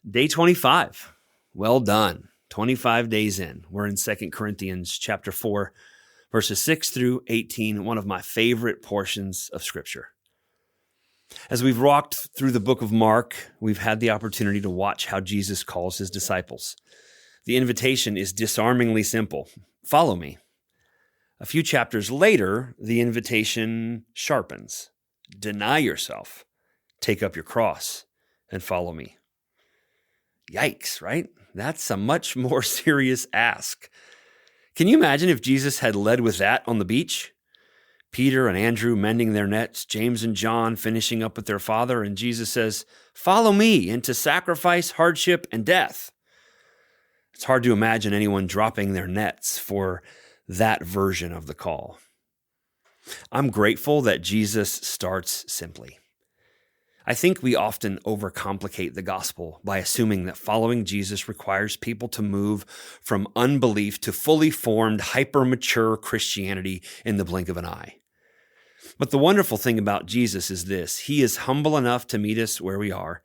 Day 25. Well done. 25 days in. We're in 2 Corinthians chapter 4, verses 6 through 18, one of my favorite portions of Scripture. As we've walked through the book of Mark, we've had the opportunity to watch how Jesus calls his disciples. The invitation is disarmingly simple. Follow me. A few chapters later, the invitation sharpens. Deny yourself, take up your cross, and follow me. Yikes, right? That's a much more serious ask. Can you imagine if Jesus had led with that on the beach? Peter and Andrew mending their nets, James and John finishing up with their father, and Jesus says, "Follow me into sacrifice, hardship, and death." It's hard to imagine anyone dropping their nets for that version of the call. I'm grateful that Jesus starts simply. I think we often overcomplicate the gospel by assuming that following Jesus requires people to move from unbelief to fully formed, hyper-mature Christianity in the blink of an eye. But the wonderful thing about Jesus is this: he is humble enough to meet us where we are,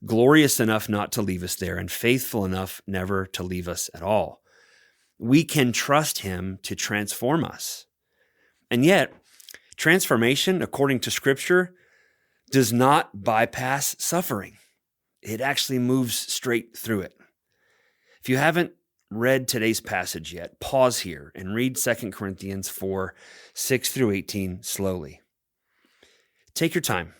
glorious enough not to leave us there, and faithful enough never to leave us at all. We can trust him to transform us. And yet, transformation, according to Scripture, does not bypass suffering. It actually moves straight through it. If you haven't read today's passage yet, pause here and read 2 Corinthians 4, 6 through 18 slowly. Take your time.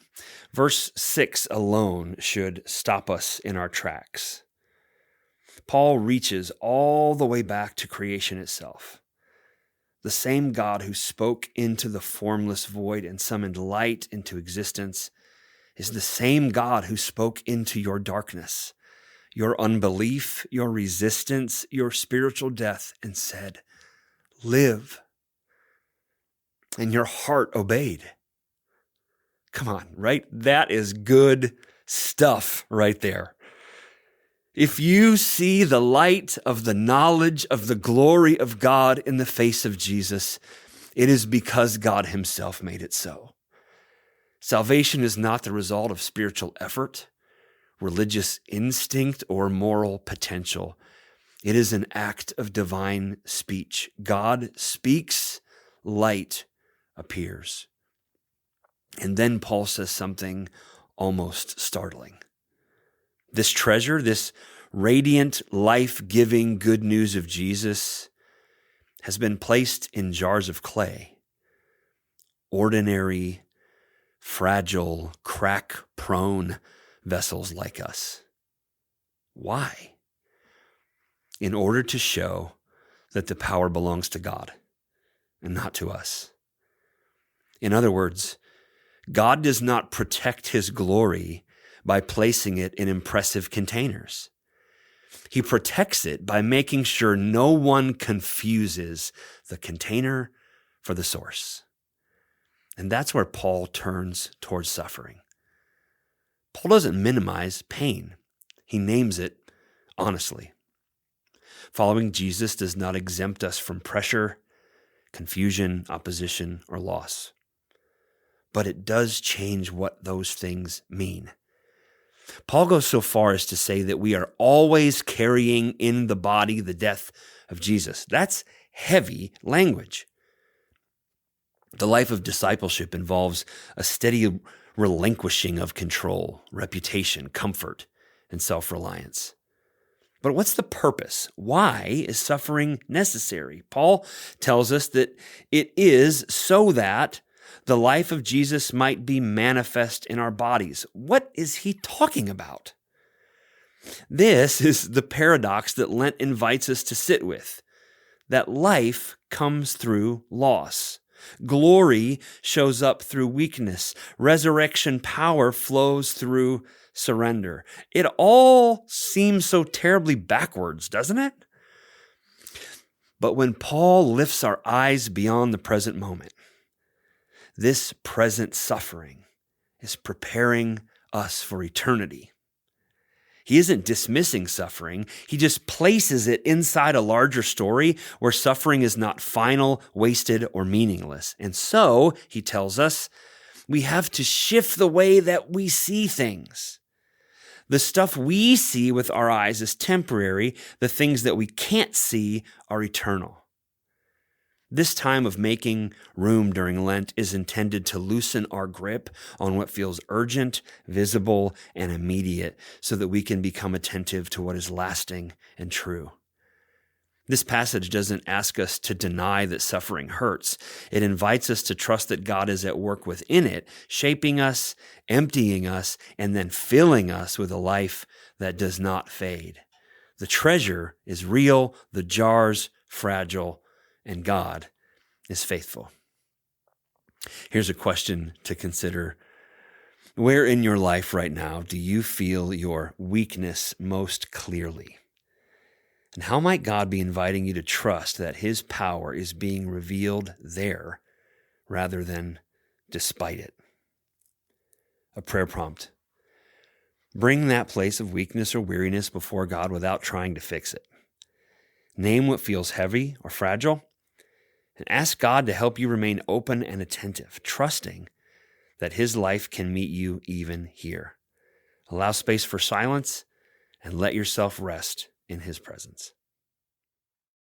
Verse 6 alone should stop us in our tracks. Paul reaches all the way back to creation itself. The same God who spoke into the formless void and summoned light into existence is the same God who spoke into your darkness, your unbelief, your resistance, your spiritual death, and said, "Live." And your heart obeyed. Come on, right? That is good stuff right there. If you see the light of the knowledge of the glory of God in the face of Jesus, it is because God himself made it so. Salvation is not the result of spiritual effort, religious instinct, or moral potential. It is an act of divine speech. God speaks, light appears. And then Paul says something almost startling. This treasure, this radiant, life-giving good news of Jesus has been placed in jars of clay, ordinary, fragile, crack-prone vessels like us. Why? In order to show that the power belongs to God and not to us. In other words, God does not protect his glory by placing it in impressive containers. He protects it by making sure no one confuses the container for the source. And that's where Paul turns towards suffering. Paul doesn't minimize pain. He names it honestly. Following Jesus does not exempt us from pressure, confusion, opposition, or loss. But it does change what those things mean. Paul goes so far as to say that we are always carrying in the body the death of Jesus. That's heavy language. The life of discipleship involves a steady relinquishing of control, reputation, comfort, and self-reliance. But what's the purpose? Why is suffering necessary? Paul tells us that it is so that the life of Jesus might be manifest in our bodies. What is he talking about? This is the paradox that Lent invites us to sit with, that life comes through loss. Glory shows up through weakness. Resurrection power flows through surrender. It all seems so terribly backwards, doesn't it? But when Paul lifts our eyes beyond the present moment, this present suffering is preparing us for eternity. He isn't dismissing suffering. He just places it inside a larger story where suffering is not final, wasted, or meaningless. And so, he tells us, we have to shift the way that we see things. The stuff we see with our eyes is temporary. The things that we can't see are eternal. This time of making room during Lent is intended to loosen our grip on what feels urgent, visible, and immediate so that we can become attentive to what is lasting and true. This passage doesn't ask us to deny that suffering hurts. It invites us to trust that God is at work within it, shaping us, emptying us, and then filling us with a life that does not fade. The treasure is real, the jar's fragile, and God is faithful. Here's a question to consider. Where in your life right now do you feel your weakness most clearly? And how might God be inviting you to trust that his power is being revealed there rather than despite it? A prayer prompt. Bring that place of weakness or weariness before God without trying to fix it. Name what feels heavy or fragile, and ask God to help you remain open and attentive, trusting that his life can meet you even here. Allow space for silence and let yourself rest in his presence.